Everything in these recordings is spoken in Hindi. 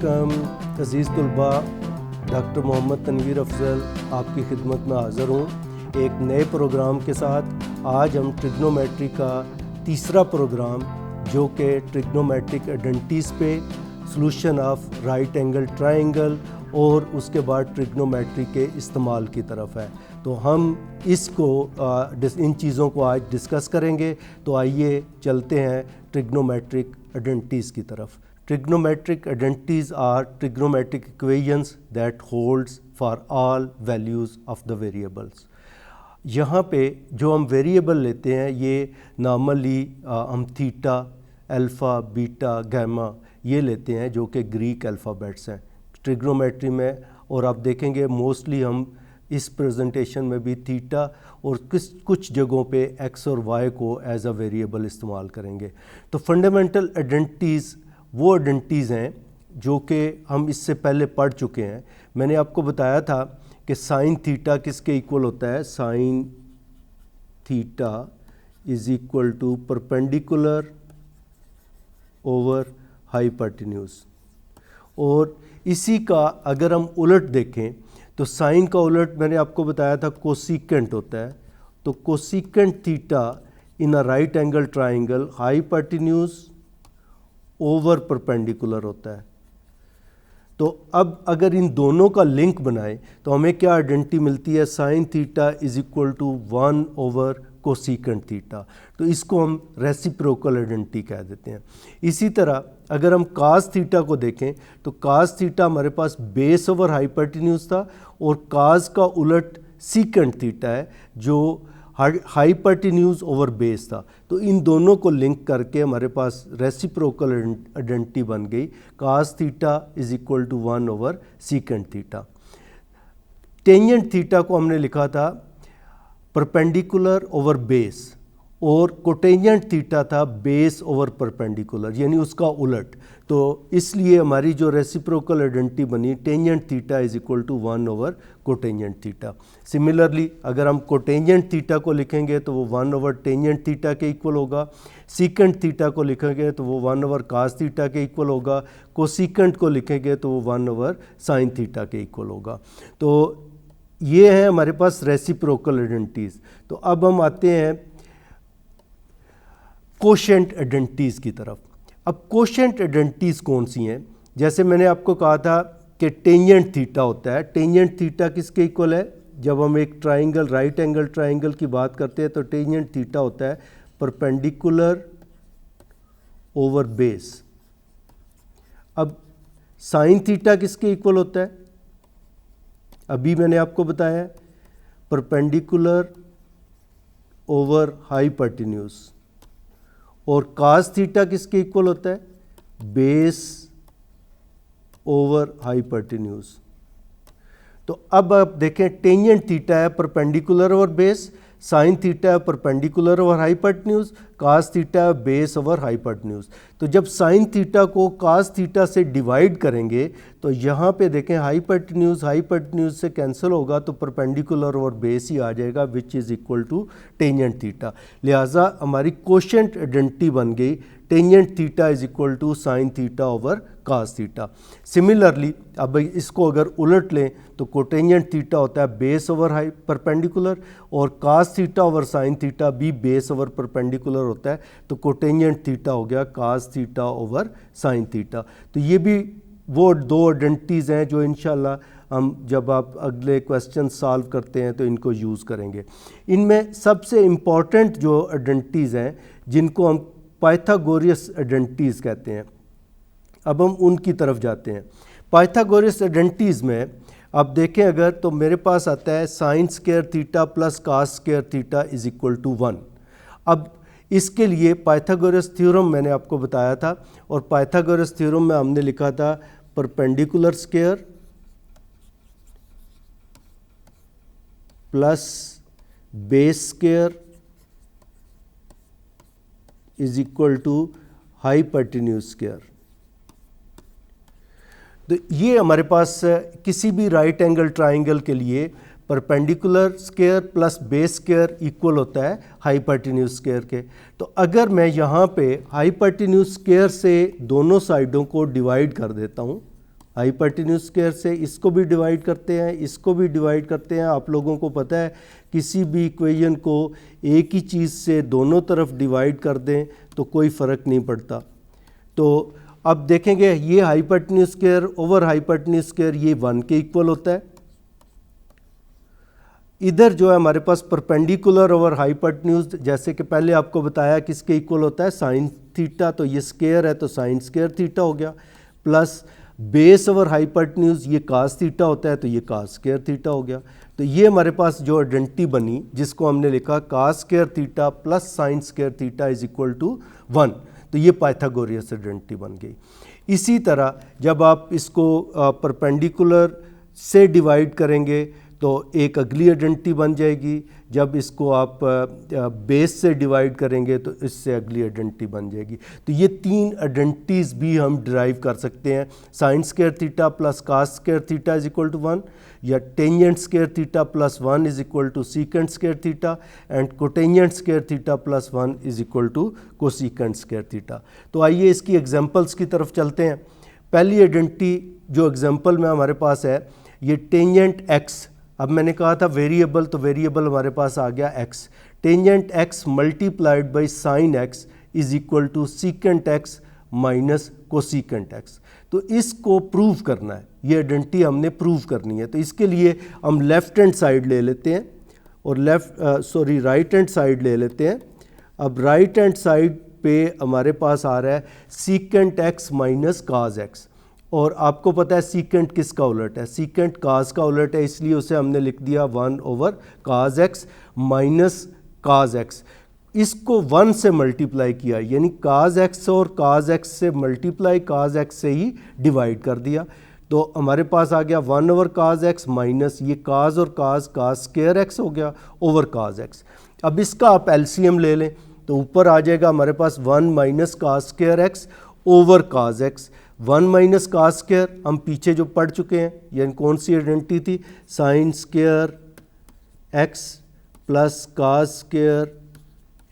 अलैकुम अज़ीज़ तलबा, डॉक्टर मोहम्मद तनवीर अफजल आपकी खिदमत में हाज़िर हूँ एक नए प्रोग्राम के साथ। आज हम ट्रिग्नोमेट्री का तीसरा प्रोग्राम जो कि ट्रिग्नोमेट्रिक आइडेंटिटीज़ पे solution of right angle triangle और उसके बाद ट्रिग्नोमेट्री के इस्तेमाल की तरफ है। तो हम इसको इन चीज़ों को आज डिस्कस करेंगे। तो आइए चलते हैं ट्रिग्नोमेट्रिक आइडेंटिटीज़ की तरफ। Trigonometric identities are trigonometric equations that holds for all values of the variables। यहाँ पे जो हम वेरिएबल लेते हैं ये नॉर्मली हम थीटा, अल्फ़ा, बीटा, गामा ये लेते हैं जो कि ग्रीक अल्फ़ाबेट्स हैं ट्रिग्नोमेट्री में। और आप देखेंगे मोस्टली हम इस प्रेजेंटेशन में भी थीटा और कुछ जगहों पे एक्स और वाई को एज अ वेरिएबल इस्तेमाल करेंगे। तो फंडामेंटल आइडेंटिटीज़ वो आइडेंटिटीज़ हैं जो कि हम इससे पहले पढ़ चुके हैं। मैंने आपको बताया था कि साइन थीटा किसके इक्वल होता है। Sine theta is equal to perpendicular over hypotenuse. और इसी का अगर हम उलट देखें तो साइन का उलट मैंने आपको बताया था कोसिकेंट होता है। तो cosecant theta in a right angle triangle hypotenuse over perpendicular होता है। तो अब अगर इन दोनों का लिंक बनाएं तो हमें क्या आइडेंटिटी मिलती है। Sine theta is equal to 1 over cosecant theta. तो इसको हम रेसिप्रोकल आइडेंटिटी कह देते हैं। इसी तरह अगर हम कास थीटा को देखें तो कास थीटा हमारे पास बेस ओवर हाइपोटेन्यूज था और कास का उलट सीकेंट थीटा है जो हाइपोटेन्यूज ओवर बेस था। तो इन दोनों को लिंक करके हमारे पास रेसिप्रोकल आइडेंटिटी बन गई। Cos theta is equal to 1 over secant theta. Tangent theta को हमने लिखा था परपेंडिकुलर ओवर बेस और कोटेंजेंट थीटा था बेस ओवर परपेंडिकुलर यानी उसका उलट। तो इसलिए हमारी जो रेसिप्रोकल आइडेंटिटी बनी tangent theta is equal to 1 over cotangent theta. Similarly अगर हम कोटेंजेंट थीटा को लिखेंगे तो वो 1 ओवर टेंजेंट थीटा के इक्वल होगा। सीकेंट थीटा को लिखेंगे तो वो 1 ओवर कास थीटा के इक्वल होगा। कोसिकेंट को लिखेंगे तो वो 1 ओवर साइन थीटा के इक्वल होगा। तो ये है हमारे पास रेसिप्रोकल आइडेंटिटीज़। तो अब हम आते हैं कोशेंट आइडेंटिटीज़ की तरफ। अब कोशेंट आइडेंटिटीज़ कौन सी हैं। जैसे मैंने आपको कहा था कि टेंजेंट थीटा होता है। टेंजेंट थीटा किसके इक्वल है। जब हम एक ट्राइंगल राइट एंगल ट्राइंगल की बात करते हैं तो टेंजेंट थीटा होता है परपेंडिकुलर ओवर बेस। अब साइन थीटा किसके इक्वल होता है। अभी मैंने आपको बताया परपेंडिकुलर ओवर हाइपोटेन्यूज। और कास थीटा किसके इक्वल होता है बेस ओवर हाइपोटेन्यूज। तो अब आप देखें टेंजेंट थीटा है perpendicular over base, sine theta है perpendicular over hypotenuse, cos theta है बेस ओवर हाइपोटेन्यूज। तो जब साइन थीटा को कास थीटा से डिवाइड करेंगे तो यहाँ पे देखें हाइपोटेन्यूज से कैंसिल होगा तो परपेंडिकुलर ओवर बेस ही आ जाएगा which is equal to tangent theta. लिहाजा हमारी कोशेंट आइडेंटिटी बन गई tangent theta is equal to sine theta over cos theta. Similarly अब इसको अगर उलट लें तो कोटेंजेंट थीटा होता है बेस ओवर हाई परपेंडिकुलर और cos theta over sine theta भी बेस ओवर परपेंडिकुलर होता है। तो कोटेंजेंट थीटा हो गया cos theta over sine theta. तो ये भी वो दो आइडेंटिटीज़ हैं जो इंशाल्लाह हम जब आप अगले क्वेश्चन सॉल्व करते हैं तो इनको यूज़ करेंगे। इनमें सबसे इम्पॉर्टेंट जो आइडेंटिटीज़ हैं जिनको हम पाइथागोरस आइडेंटिटीज़ कहते हैं। अब हम उनकी तरफ जाते हैं। पाइथागोरस आइडेंटिटीज़ में आप देखें अगर तो मेरे पास आता है sine square theta plus cos square theta is equal to 1। अब इसके लिए पाइथागोरस थ्योरम मैंने आपको बताया था और पाइथागोरस थ्योरम में हमने लिखा था perpendicular square plus base square is equal to hypotenuse square. तो ये हमारे पास किसी भी राइट एंगल ट्राइंगल के लिए perpendicular square plus base square equal होता है हाइपोटेन्यूज स्क्वायर के। तो अगर मैं यहाँ पे हाइपोटेन्यूज स्क्वायर से दोनों साइडों को डिवाइड कर देता हूँ हाइपोटेन्यूज स्क्वायर से इसको भी डिवाइड करते हैं, इसको भी डिवाइड करते हैं। आप लोगों को पता है किसी भी इक्वेशन को एक ही चीज़ से दोनों तरफ डिवाइड कर दें तो कोई फ़र्क नहीं पड़ता। तो अब देखेंगे ये hypotenuse square over hypotenuse square ये 1 के इक्वल होता है। इधर जो है हमारे पास परपेंडिकुलर ओवर हाइपोटेन्यूज, जैसे कि पहले आपको बताया किसके इक्वल होता है, साइन थीटा। तो ये स्क्वायर है तो साइन स्क्वायर थीटा हो गया, प्लस बेस ओवर हाइपोटेन्यूज ये कास थीटा होता है तो ये कास स्क्वायर थीटा हो गया। तो ये हमारे पास जो आइडेंटिटी बनी जिसको हमने लिखा cos square theta plus sine square theta is equal to 1, तो ये पाइथागोरस आइडेंटिटी बन गई। इसी तरह जब आप इसको परपेंडिकुलर से डिवाइड करेंगे तो एक अगली आइडेंटिटी बन जाएगी। जब इसको आप बेस से डिवाइड करेंगे तो इससे अगली आइडेंटिटी बन जाएगी। तो ये 3 आइडेंटिटीज़ भी हम डिराइव कर सकते हैं, sine square theta plus cos square theta is equal to 1, या tangent square theta plus 1 is equal to secant square theta, and cotangent square theta plus 1 is equal to cosecant square theta. तो आइए इसकी एग्जांपल्स की तरफ चलते हैं। पहली आइडेंटिटी जो एग्जांपल में हमारे पास है ये टेंजेंट एक्स। अब मैंने कहा था वेरिएबल, तो वेरिएबल हमारे पास आ गया x. Tangent x multiplied by sine x is equal to secant x minus cosecant x. तो इसको प्रूव करना है, ये आइडेंटिटी हमने प्रूव करनी है। तो इसके लिए हम लेफ्ट हैंड साइड ले लेते हैं और राइट हैंड साइड ले लेते हैं। अब राइट हैंड साइड पे हमारे पास आ रहा है सीकेंट एक्स माइनस काज एक्स, और आपको पता है सीकेंट किसका उलट है, सीकेंट काज का उलट है, इसलिए उसे हमने लिख दिया 1 ओवर काज एक्स माइनस काज एक्स। इसको 1 से मल्टीप्लाई किया, यानी काज एक्स और काज एक्स से मल्टीप्लाई काज एक्स से ही डिवाइड कर दिया। तो हमारे पास आ गया 1 ओवर काज एक्स माइनस ये काज और काज स्क्वायर एक्स हो गया ओवर काज एक्स। अब इसका आप एलसीएम ले लें तो ऊपर आ जाएगा हमारे पास 1 minus cos square x over cos x. 1 minus cos square हम पीछे जो पढ़ चुके हैं, यानी कौन सी आइडेंटिटी थी, sine square x plus cos square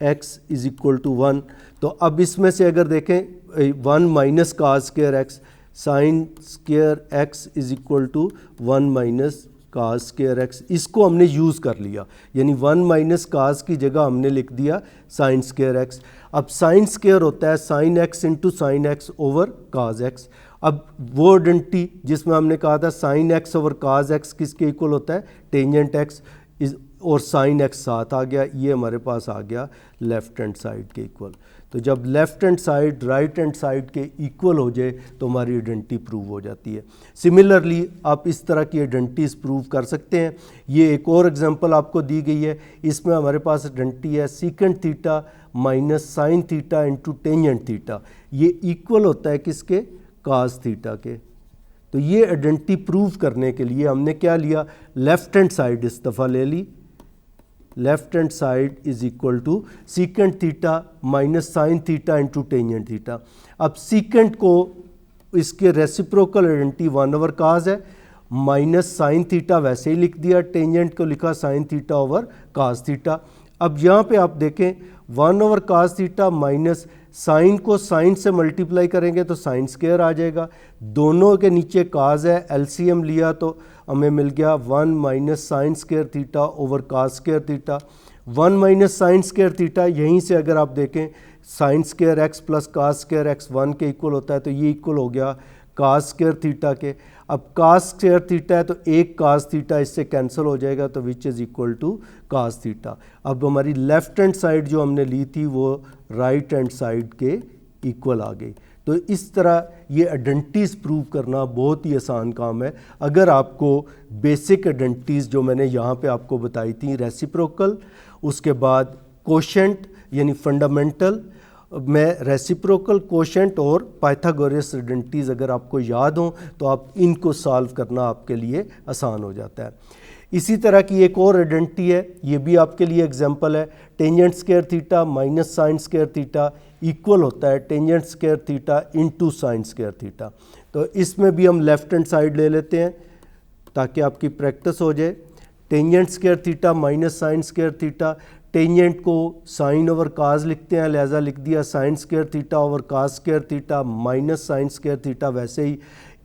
x is equal to 1। तो अब इसमें से अगर देखें 1 minus cos square x, sine square x is equal to 1 minus cos square x, इसको हमने यूज़ कर लिया, यानी 1 माइनस काज की जगह हमने लिख दिया साइन स्क्वायर एक्स। अब साइन स्क्वायर होता है sine x into sine x over cos x. अब वो आइडेंटिटी जिसमें हमने कहा था sine x over cos x किसके इक्वल होता है, टेंजेंट एक्स इज, और साइन एक्स साथ आ गया, ये हमारे पास आ गया लेफ्ट हैंड साइड के इक्वल। तो जब left hand side right hand side के इक्वल हो जाए तो हमारी आइडेंटिटी प्रूव हो जाती है। सिमिलरली आप इस तरह की आइडेंटिटीज़ प्रूव कर सकते हैं। ये एक और एग्जांपल आपको दी गई है, इसमें हमारे पास आइडेंटिटी है secant theta minus sine theta into tangent theta, ये इक्वल होता है किसके, काज थीटा के। तो ये आइडेंटिटी प्रूव करने के लिए हमने क्या लिया, लेफ्ट हैंड साइड इस दफ़ा ले ली, left hand side is equal to secant theta minus sine theta into tangent theta. अब सीकेंट को इसके रेसिप्रोकल आइडेंटिटी 1 ओवर काज है, माइनस साइन थीटा वैसे ही लिख दिया, टेंजेंट को लिखा sine theta over cos theta. अब यहाँ पे आप देखें 1 over cos theta minus sine को साइन से मल्टीप्लाई करेंगे तो साइन स्क्वायर आ जाएगा, दोनों के नीचे काज है, एलसीएम लिया तो हमें मिल गया 1 minus sine square theta over cos square theta. 1 minus sine square theta, यहीं से अगर आप देखें sine square x plus cos square X 1 के इक्वल होता है, तो ये इक्वल हो गया काज स्क्वायर थीटा के। अब काज स्क्वायर थीटा है तो एक काज थीटा इससे कैंसिल हो जाएगा, तो which is equal to cos theta. अब हमारी लेफ्ट हैंड साइड जो हमने ली थी वो राइट हैंड साइड के इक्वल आ गई। तो इस तरह ये आइडेंटिटीज़ प्रूव करना बहुत ही आसान काम है। अगर आपको बेसिक आइडेंटिटीज़ जो मैंने यहाँ पे आपको बताई थी, रेसिप्रोकल, उसके बाद कोशेंट यानी फंडामेंटल में रेसिप्रोकल, कोशेंट और पाइथागोरस आइडेंटिटीज़ अगर आपको याद हो तो आप इनको सॉल्व करना आपके लिए आसान हो जाता है। इसी तरह की एक और आइडेंटिटी है, ये भी आपके लिए एग्जांपल है, tangent square theta minus sine square theta equal होता है tangent square theta into sine square theta. तो इसमें भी हम लेफ्ट हैंड साइड ले लेते हैं ताकि आपकी प्रैक्टिस हो जाए। Tangent square theta minus sine square theta, tangent को साइन ओवर काज लिखते हैं, लिहाजा लिख दिया sine square theta over cos square theta minus sine square theta वैसे ही।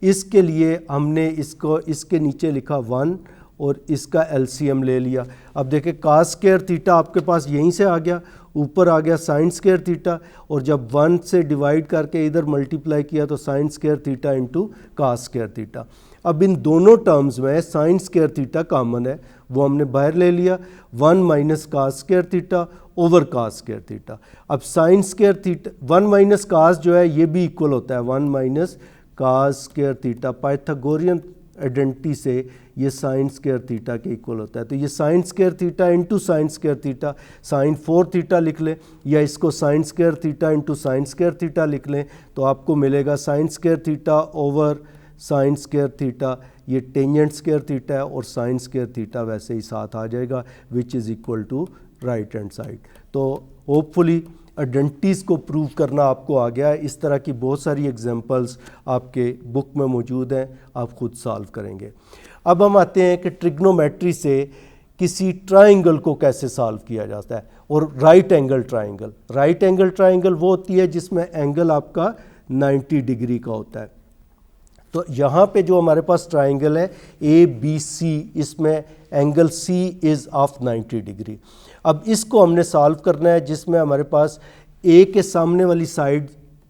इसके लिए हमने इसको इसके नीचे लिखा 1 और इसका एलसीएम ले लिया। अब देखें cos स्क्वायर थीटा आपके पास यहीं से आ गया, ऊपर आ गया sin स्क्वायर थीटा, और जब 1 से डिवाइड करके इधर मल्टीप्लाई किया तो sin square theta into cos square theta. अब इन दोनों टर्म्स में sin स्क्वायर थीटा कॉमन है, वो हमने बाहर ले लिया, 1 minus cos square theta over cos square theta. अब sin square theta 1 minus cos जो है ये भी इक्वल होता है 1 minus cos square theta. Pythagorean identity से ये sin स्क्वायर थीटा के इक्वल होता है। तो ये sin square theta into sine square theta, sin 4 theta लिख लें, या इसको sin square theta into sine square theta लिख लें, तो आपको मिलेगा sin square theta over sign square theta, ये टेंजेंट स्क्वायर थीटा है, और साइन स्क्वायर थीटा वैसे ही साथ आ जाएगा, which is equal to right hand side. तो होपफुली आइडेंटिटीज़ को प्रूव करना आपको आ गया है। इस तरह की बहुत सारी एग्जांपल्स आपके बुक में मौजूद हैं, आप खुद सॉल्व करेंगे। अब हम आते हैं कि ट्रिग्नोमेट्री से किसी ट्राइंगल को कैसे सॉल्व किया जाता है। और राइट एंगल ट्राइंगल वो होती है जिसमें एंगल आपका 90 डिग्री का होता है। तो यहाँ पे जो हमारे पास ट्राइंगल है ABC, इसमें angle C is of 90 degree. अब इसको हमने सॉल्व करना है, जिसमें हमारे पास A के सामने वाली साइड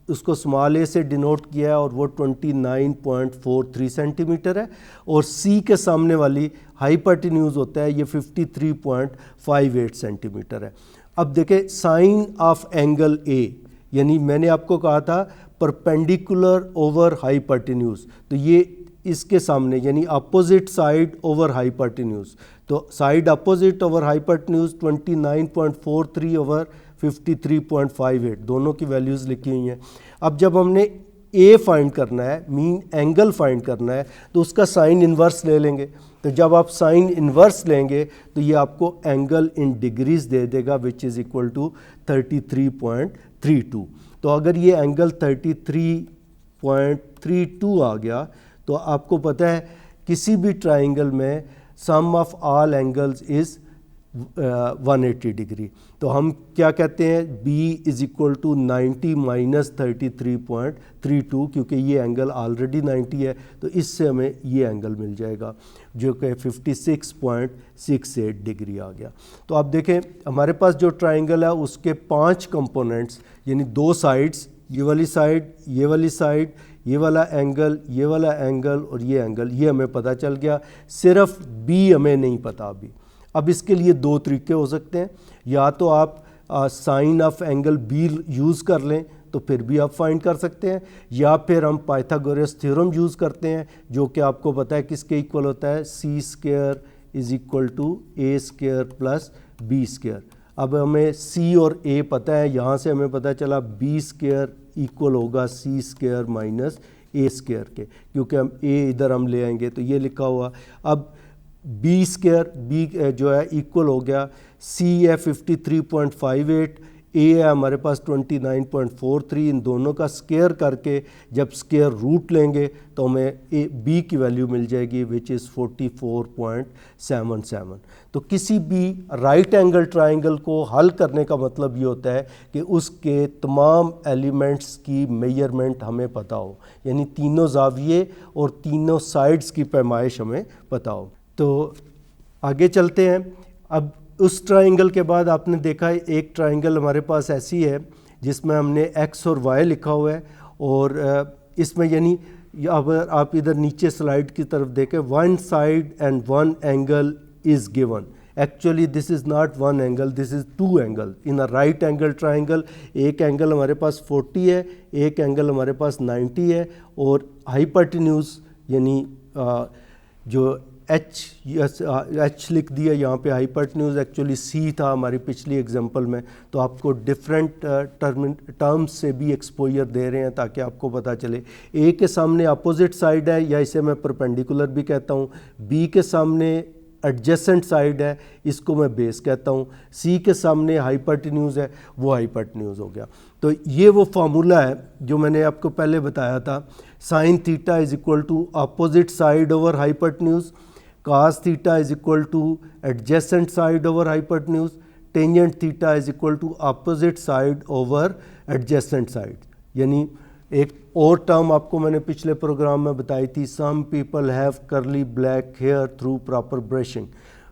उसको स्मॉल a से डिनोट किया है और वो 29.43 सेंटीमीटर है, और C के सामने वाली हाइपोटेन्यूज होता है ये 53.58 सेंटीमीटर है। अब देखें साइन ऑफ एंगल A, यानी मैंने आपको कहा था परपेंडिकुलर ओवर हाइपोटेन्यूज, तो ये इसके सामने यानी अपोजिट साइड ओवर हाइपोटेन्यूज, तो side opposite over hypotenuse 29.43 over 53.58 दोनों की वैल्यूज़ लिखी हुई हैं। अब जब हमने ए फाइंड करना है, मीन एंगल फाइंड करना है, तो उसका साइन इन्वर्स ले लेंगे। तो जब आप साइन इन्वर्स लेंगे तो ये आपको एंगल इन डिग्रीज दे देगा, विच इज़ इक्वल टू 33.32। तो अगर ये एंगल 33.32 आ गया तो आपको पता है किसी भी ट्राइंगल में sum of all angles is 180 degree. तो हम क्या कहते हैं, B is equal to 90 minus 33.32, क्योंकि ये एंगल ऑलरेडी 90 है, तो इससे हमें ये एंगल मिल जाएगा जो कि 56.68 डिग्री आ गया। तो आप देखें हमारे पास जो ट्राइंगल है उसके 5 कंपोनेंट्स, यानी 2 साइड्स, ये वाली साइड, ये वाली साइड, ये वाला एंगल, ये वाला एंगल और ये एंगल, ये हमें पता चल गया। सिर्फ B हमें नहीं पता अभी। अब इसके लिए 2 तरीके हो सकते हैं, या तो आप sine of angle B use कर लें तो फिर भी आप फाइंड कर सकते हैं, या फिर हम पाइथागोरस थ्योरम यूज़ करते हैं जो कि आपको पता है किसके इक्वल होता है, C square is equal to A square plus B square. अब हमें C और A पता है, यहाँ से हमें पता चला B स्क्वायर इक्वल होगा C square minus A square के, क्योंकि हम A इधर हम ले आएंगे तो ये लिखा हुआ। अब B स्क्वायर B जो है इक्वल हो गया, C है 53.58, A है हमारे पास 29.43, इन दोनों का स्क्वायर करके जब स्क्वायर रूट लेंगे तो हमें B की वैल्यू मिल जाएगी विच इज़ 44.77। तो किसी भी राइट एंगल ट्राइंगल को हल करने का मतलब ये होता है कि उसके तमाम एलिमेंट्स की मेजरमेंट हमें पता हो, यानी तीनों जाविये और तीनों साइड्स की पैमाइश हमें पता हो। तो आगे चलते हैं। अब उस ट्राइंगल के बाद आपने देखा है एक ट्राइंगल हमारे पास ऐसी है जिसमें हमने x और y लिखा हुआ है, और इसमें यानी अगर आप इधर नीचे स्लाइड की तरफ देखें, 1 side and 1 angle is given. Actually this is not 1 angle, this is 2 angle in a right angle triangle. एक एंगल हमारे पास 40 है, एक एंगल हमारे पास 90 है, और हाइपोटेन्यूज यानी जो H लिख दिया यहाँ पे, हाइपोटेन्यूज एक्चुअली C था हमारी पिछली एग्जांपल में। तो आपको डिफरेंट टर्म्स से भी एक्सपोजर दे रहे हैं ताकि आपको पता चले। A के सामने अपोजिट साइड है, या इसे मैं परपेंडिकुलर भी कहता हूँ। B के सामने एडजेसेंट साइड है, इसको मैं बेस कहता हूँ। C के सामने हाइपोटेन्यूज है, वो हाइपोटेन्यूज हो गया। तो ये वो फार्मूला है जो मैंने आपको पहले बताया था, sine theta is equal to opposite side over hypotenuse, cos theta is equal to adjacent side over hypotenuse, tangent theta is equal to opposite side over adjacent side. यानी एक और टर्म आपको मैंने पिछले प्रोग्राम में बताई थी, some people have curly black hair through proper brushing.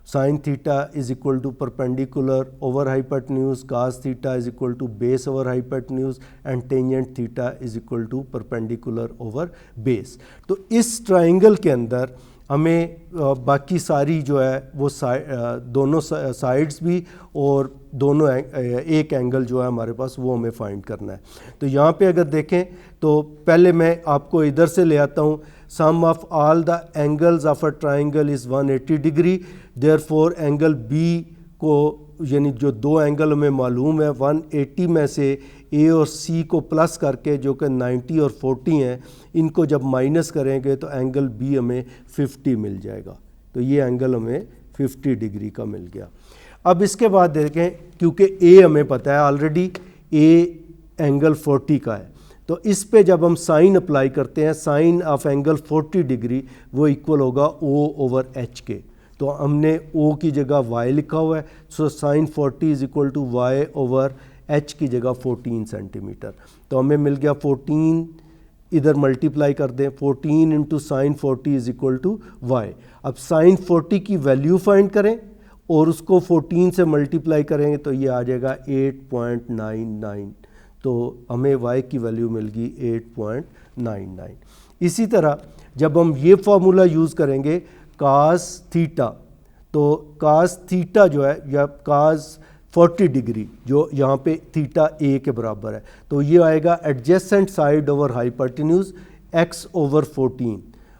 Sine theta is equal to perpendicular over hypotenuse, cos theta is equal to base over hypotenuse and tangent theta is equal to perpendicular over base. तो इस ट्राइंगल के अंदर हमें बाकी सारी जो है वो दोनों साइड्स भी और दोनों एक एंगल जो है हमारे पास वो हमें फाइंड करना है। तो यहाँ पे अगर देखें तो पहले मैं आपको इधर से ले आता हूँ, sum of all the angles of a triangle is 180 degree, therefore angle B को यानी जो दो एंगल हमें मालूम है 180 में से ए और सी को प्लस करके जो कि 90 और 40 हैं, इनको जब माइनस करेंगे तो एंगल बी हमें 50 मिल जाएगा। तो ये एंगल हमें 50 डिग्री का मिल गया। अब इसके बाद देखें, क्योंकि ए हमें पता है ऑलरेडी, ए एंगल 40 का है, तो इस पे जब हम साइन अप्लाई करते हैं, साइन ऑफ एंगल 40 डिग्री वो इक्वल होगा ओ ओवर एच के। तो हमने ओ की जगह y लिखा हुआ है, so sine 40 is equal to y over h की जगह 14 सेंटीमीटर। तो हमें मिल गया 14, इधर मल्टीप्लाई कर दें, 14 into sine 40 is equal to y। अब साइन 40 की वैल्यू फाइंड करें और उसको 14 से मल्टीप्लाई करेंगे तो ये आ जाएगा 8.99। तो हमें y की वैल्यू मिल गई 8.99। इसी तरह जब हम ये फार्मूला यूज़ करेंगे कास थीटा, तो कास थीटा जो है या कास 40 डिग्री जो यहाँ पे थीटा ए के बराबर है, तो ये आएगा adjacent side over hypotenuse x over 14।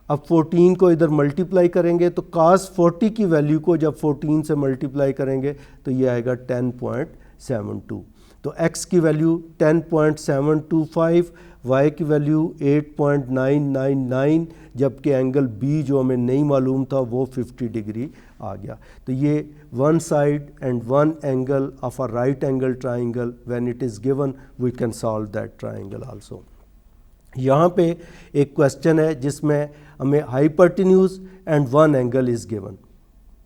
अब 14 को इधर मल्टीप्लाई करेंगे तो कास 40 की वैल्यू को जब 14 से मल्टीप्लाई करेंगे तो ये आएगा 10.72। तो x की वैल्यू 10.725, y की वैल्यू 8.999, जबकि एंगल b जो हमें नहीं मालूम था वो 50 डिग्री आ गया। तो ये one side and one angle of a right angle triangle, when it is given we can solve that triangle also. यहाँ पे एक क्वेश्चन है जिसमें हमें hypotenuse and one angle is given.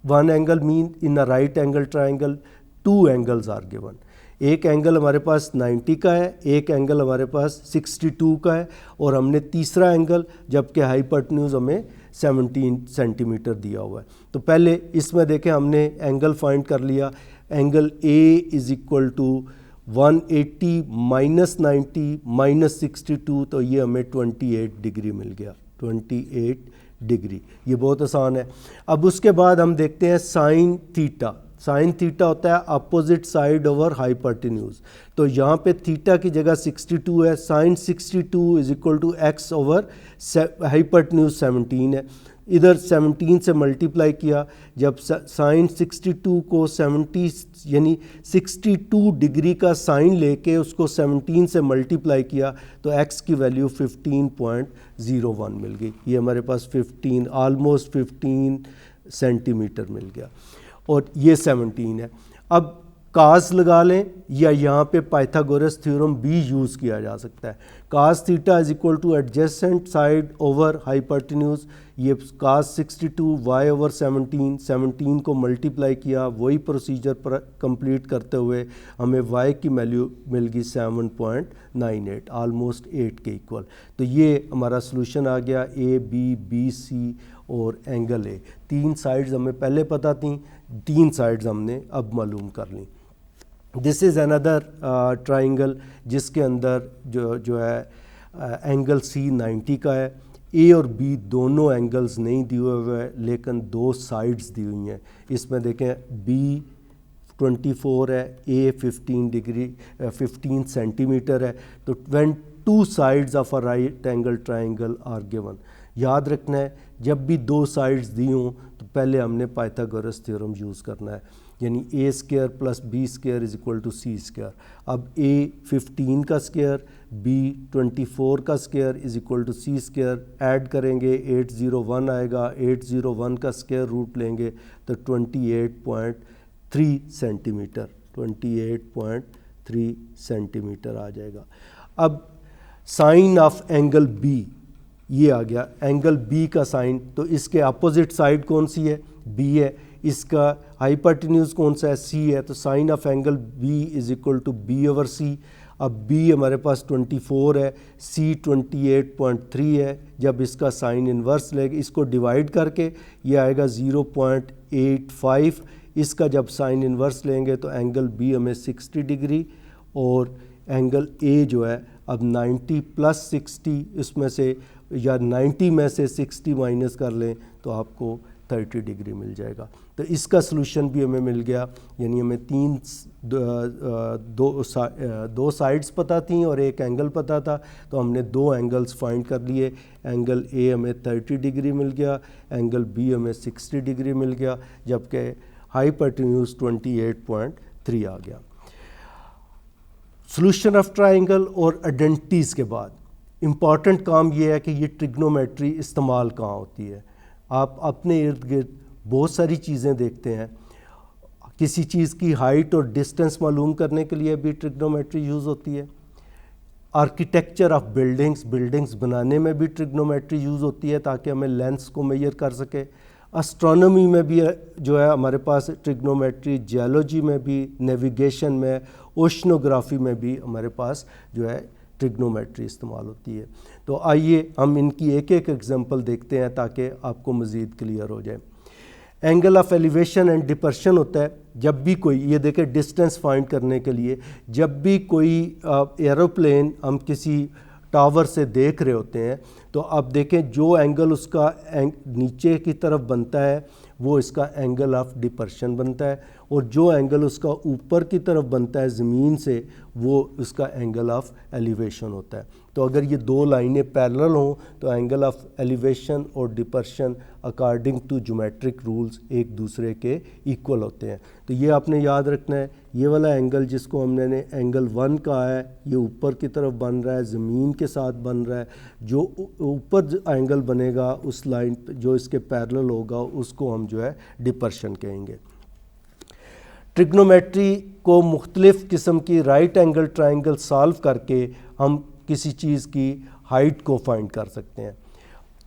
One angle mean in a right angle triangle two angles are given. एक एंगल हमारे पास 90 का है, एक एंगल हमारे पास 62 का है, और हमने तीसरा एंगल जबकि हाइपोटेन्यूज हमें 17 सेंटीमीटर दिया हुआ है। तो पहले इसमें देखें हमने एंगल फाइंड कर लिया। Angle A is equal to 180 minus 90 minus 62, तो ये हमें 28 डिग्री मिल गया, 28 डिग्री। ये बहुत आसान है। अब उसके बाद हम देखते हैं साइन थीटा। साइन थीटा होता है अपोजिट साइड ओवर हाइपोटेन्यूज। तो यहाँ पे थीटा की जगह 62 है, sine 62 is equal to x over hypotenuse 17 है। इधर 17 से मल्टीप्लाई किया, जब साइन 62 को 70 यानी 62 डिग्री का साइन लेके उसको 17 से मल्टीप्लाई किया तो x की वैल्यू 15.01 मिल गई। ये हमारे पास 15 ऑलमोस्ट 15 सेंटीमीटर मिल गया, और ये 17 है। अब कास लगा लें या यहाँ पे पाइथागोरस थ्योरम भी यूज़ किया जा सकता है। Cos theta is equal to adjacent side over hypotenuse. ये कास 62 y ओवर 17 को मल्टीप्लाई किया, वही प्रोसीजर पर कंप्लीट करते हुए हमें y की वैल्यू मिल गई 7.98, ऑलमोस्ट 8 के इक्वल। तो ये हमारा सोल्यूशन आ गया ए बी सी और एंगल ए। तीन साइड्स हमें पहले पता थी, तीन साइड्स हमने अब मालूम कर ली। दिस इज़ अनदर ट्राइंगल जिसके अंदर जो है एंगल सी 90 का है। ए और बी दोनों एंगल्स नहीं दिए हुए हैं, लेकिन दो साइड्स दी हुई हैं। इसमें देखें बी 24 है, ए 15 डिग्री 15 सेंटीमीटर है। तो when two sides of a right angle triangle are given, याद रखना है जब भी दो साइड्स दी हों तो पहले हमने पाइथागोरस थ्योरम यूज़ करना है, यानी A square plus B square is equal to C square. अब ए 15 का स्क्वायर, बी 24 का square is equal to C square. Add करेंगे 801 आएगा, 801 का स्क्वायर रूट लेंगे तो 28.3 सेंटीमीटर, 28.3 सेंटीमीटर आ जाएगा। अब साइन ऑफ एंगल बी ये आ गया, एंगल बी का साइन। तो इसके अपोजिट साइड कौन सी है? बी है। इसका हाइपोटेन्यूज कौन सा है? सी है। तो sine of angle B is equal to B over C. अब बी हमारे पास 24 है, सी 28.3 है। जब इसका साइन इन्वर्स लेगा, इसको डिवाइड करके ये आएगा 0.85। इसका जब साइन इन्वर्स लेंगे तो एंगल बी हमें 60 डिग्री, और एंगल ए जो है अब 90 + 60, इसमें से या 90 में से 60 माइनस कर लें तो आपको 30 डिग्री मिल जाएगा। तो इसका सलूशन भी हमें मिल गया, यानी हमें दो साइड्स पता थी और एक एंगल पता था, तो हमने दो एंगल्स फाइंड कर लिए। एंगल ए हमें 30 डिग्री मिल गया, एंगल बी हमें 60 डिग्री मिल गया, जबकि हाइपोटेन्यूज 28.3 आ गया। सॉल्यूशन ऑफ ट्रायंगल और आइडेंटिटीज़ के बाद इम्पॉर्टेंट काम ये है कि ये ट्रिग्नोमेट्री इस्तेमाल कहाँ होती है। आप अपने इर्द गिर्द बहुत सारी चीज़ें देखते हैं, किसी चीज़ की हाइट और डिस्टेंस मालूम करने के लिए भी ट्रिग्नोमेट्री यूज़ होती है। आर्किटेक्चर ऑफ बिल्डिंग्स बनाने में भी ट्रिग्नोमेट्री यूज़ होती है ताकि हमें लेंस को मेजर कर सके। एस्ट्रोनॉमी में भी जो है हमारे पास ट्रिग्नोमेट्री, जियोलॉजी में भी, नेविगेशन में, ओशनोग्राफी में भी हमारे पास जो है ट्रिग्नोमेट्री इस्तेमाल होती है। तो आइए हम इनकी एक एक एग्जांपल देखते हैं ताकि आपको मज़ीद क्लियर हो जाए। एंगल ऑफ एलिवेशन एंड डिपर्शन होता है जब भी कोई, ये देखें डिस्टेंस फाइंड करने के लिए, जब भी कोई एरोप्लेन हम किसी टावर से देख रहे होते हैं तो आप देखें जो एंगल उसका नीचे की तरफ बनता है वो इसका एंगल ऑफ डिपर्शन बनता है, और जो एंगल उसका ऊपर की तरफ बनता है ज़मीन से वो उसका एंगल ऑफ एलिवेशन होता है। तो अगर ये दो लाइनें पैरेलल हों तो एंगल ऑफ एलिवेशन और डिपर्शन अकॉर्डिंग टू ज्योमेट्रिक रूल्स एक दूसरे के इक्वल होते हैं। तो ये आपने याद रखना है, ये वाला एंगल जिसको हमने एंगल 1 कहा है, ये ऊपर की तरफ बन रहा है, ज़मीन के साथ बन रहा है। जो ऊपर एंगल बनेगा उस लाइन जो इसके पैरेलल होगा उसको हम जो है डिपर्शन कहेंगे। ट्रिग्नोमेट्री को मुख्तलिफ़ किस्म की राइट एंगल ट्रायंगल सॉल्व करके हम किसी चीज़ की हाइट को फाइंड कर सकते हैं।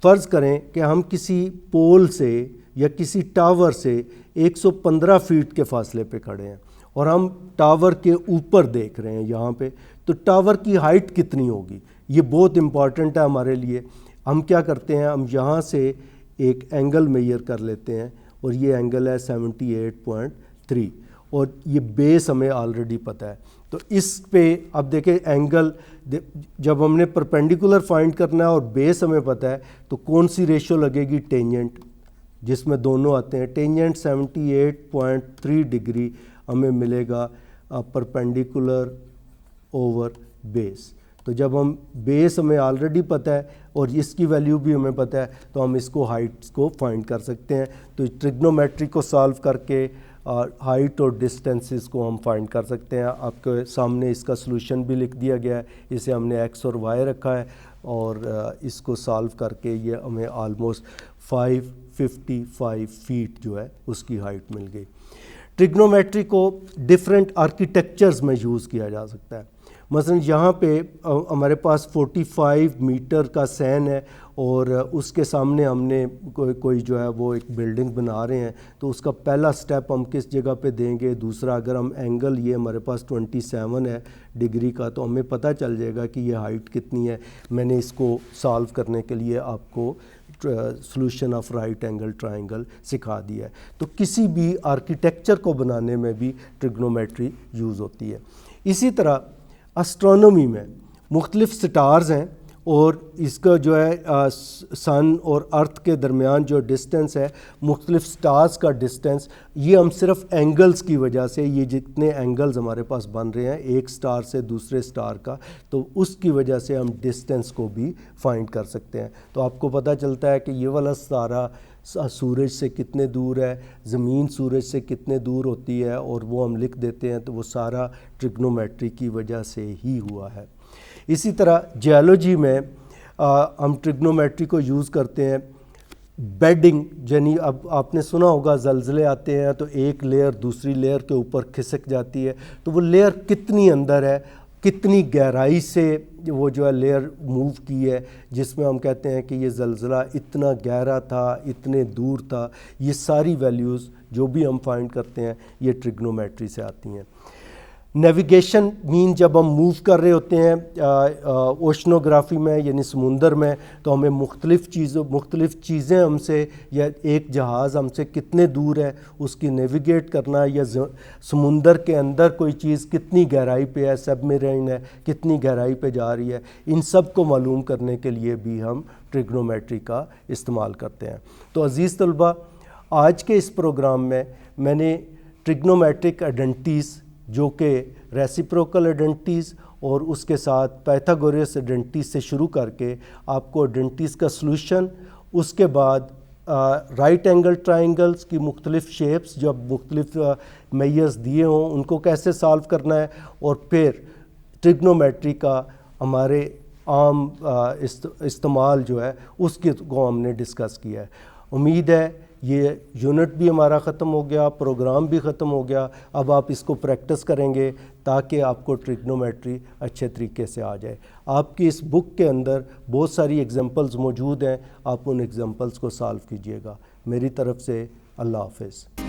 फ़र्ज़ करें कि हम किसी पोल से या किसी टावर से 115 फीट के फासले पे खड़े हैं और हम टावर के ऊपर देख रहे हैं यहाँ पे, तो टावर की हाइट कितनी होगी, ये बहुत इम्पॉर्टेंट है हमारे लिए। हम क्या करते हैं, हम यहाँ से एक एंगल मेजर कर लेते हैं और ये एंगल है 78.3 और ये बेस हमें ऑलरेडी पता है। तो इस पे अब देखें एंगल, जब हमने परपेंडिकुलर फाइंड करना है और बेस हमें पता है तो कौन सी रेशो लगेगी, टेंजेंट, जिसमें दोनों आते हैं। टेंजेंट 78.3 डिग्री हमें मिलेगा परपेंडिकुलर ओवर बेस। तो जब हम बेस हमें ऑलरेडी पता है और इसकी वैल्यू भी हमें पता है तो हम इसको हाइट्स को फाइंड कर सकते हैं। तो ट्रिग्नोमेट्री को सॉल्व करके हाइट और डिस्टेंसेस को हम फाइंड कर सकते हैं। आपके सामने इसका सलूशन भी लिख दिया गया है, इसे हमने एक्स और वाई रखा है और इसको सॉल्व करके ये हमें आलमोस्ट 555 फीट जो है उसकी हाइट मिल गई। ट्रिग्नोमेट्री को डिफरेंट आर्किटेक्चर्स में यूज़ किया जा सकता है। मसलन यहाँ पे हमारे पास 45 मीटर का सैन है और उसके सामने हमने कोई जो है वो एक बिल्डिंग बना रहे हैं, तो उसका पहला स्टेप हम किस जगह पे देंगे। दूसरा, अगर हम एंगल, ये हमारे पास 27 है डिग्री का, तो हमें पता चल जाएगा कि ये हाइट कितनी है। मैंने इसको सॉल्व करने के लिए आपको solution of right angle triangle सिखा दिया है। तो किसी भी आर्किटेक्चर को बनाने में भी ट्रिग्नोमेट्री यूज़ होती है। इसी तरह एस्ट्रोनॉमी में मुख्तलिफ स्टार्स हैं और इसका जो है सन और अर्थ के दरमियान जो डिस्टेंस है, मुख्तलिफ स्टार्स का डिस्टेंस, ये हम सिर्फ एंगल्स की वजह से, ये जितने एंगल्स हमारे पास बन रहे हैं एक स्टार से दूसरे स्टार का, तो उसकी वजह से हम डिस्टेंस को भी फाइंड कर सकते हैं। तो आपको पता चलता है कि ये वाला तारा सूरज से कितने दूर है, ज़मीन सूरज से कितने दूर होती है, और वो हम लिख देते हैं। तो वो सारा ट्रिग्नोमेट्री की वजह से ही हुआ है। इसी तरह जियोलॉजी में हम ट्रिग्नोमेट्री को यूज़ करते हैं बेडिंग, यानी अब आपने सुना होगा ज़लज़ले आते हैं तो एक लेयर दूसरी लेयर के ऊपर खिसक जाती है, तो वो लेयर कितनी अंदर है, कितनी गहराई से वो जो है लेयर मूव की है, जिसमें हम कहते हैं कि ये ज़लज़ला इतना गहरा था, इतने दूर था। ये सारी वैल्यूज़ जो भी हम फाइंड करते हैं ये ट्रिग्नोमेट्री से आती हैं। नेविगेशन मीन जब हम मूव कर रहे होते हैं ओशनोग्राफी में यानी समुंदर में, तो हमें मुख्तलिफ़ चीज़ें हमसे या एक जहाज़ हमसे कितने दूर है उसकी नेविगेट करना, या समुंदर के अंदर कोई चीज़ कितनी गहराई पे है, सबमरीन है कितनी गहराई पे जा रही है, इन सब को मालूम करने के लिए भी हम ट्रिग्नोमेट्री का इस्तेमाल करते हैं। तो अज़ीज़ तलबा, आज के इस प्रोग्राम में मैंने ट्रिग्नोमेट्रिक आइडेंटिटीज़ जो कि रेसिप्रोकल आइडेंटिटीज़ और उसके साथ पाइथागोरस आइडेंटिटीज़ से शुरू करके आपको आइडेंटिटीज़ का सलूशन, उसके बाद राइट एंगल ट्राइंगल्स की मुख्तलिफ़ शेप्स जब मुख्तलिफ़ मेयर्स दिए हों उनको कैसे सॉल्व करना है, और फिर ट्रिग्नोमेट्री का हमारे आम इस्तेमाल जो है उसके को हमने डिस्कस किया है। उम्मीद है ये यूनिट भी हमारा ख़त्म हो गया, प्रोग्राम भी ख़त्म हो गया। अब आप इसको प्रैक्टिस करेंगे ताकि आपको ट्रिग्नोमेट्री अच्छे तरीके से आ जाए। आपकी इस बुक के अंदर बहुत सारी एग्जांपल्स मौजूद हैं, आप उन एग्जांपल्स को सॉल्व कीजिएगा। मेरी तरफ़ से अल्लाह हाफ़िज़।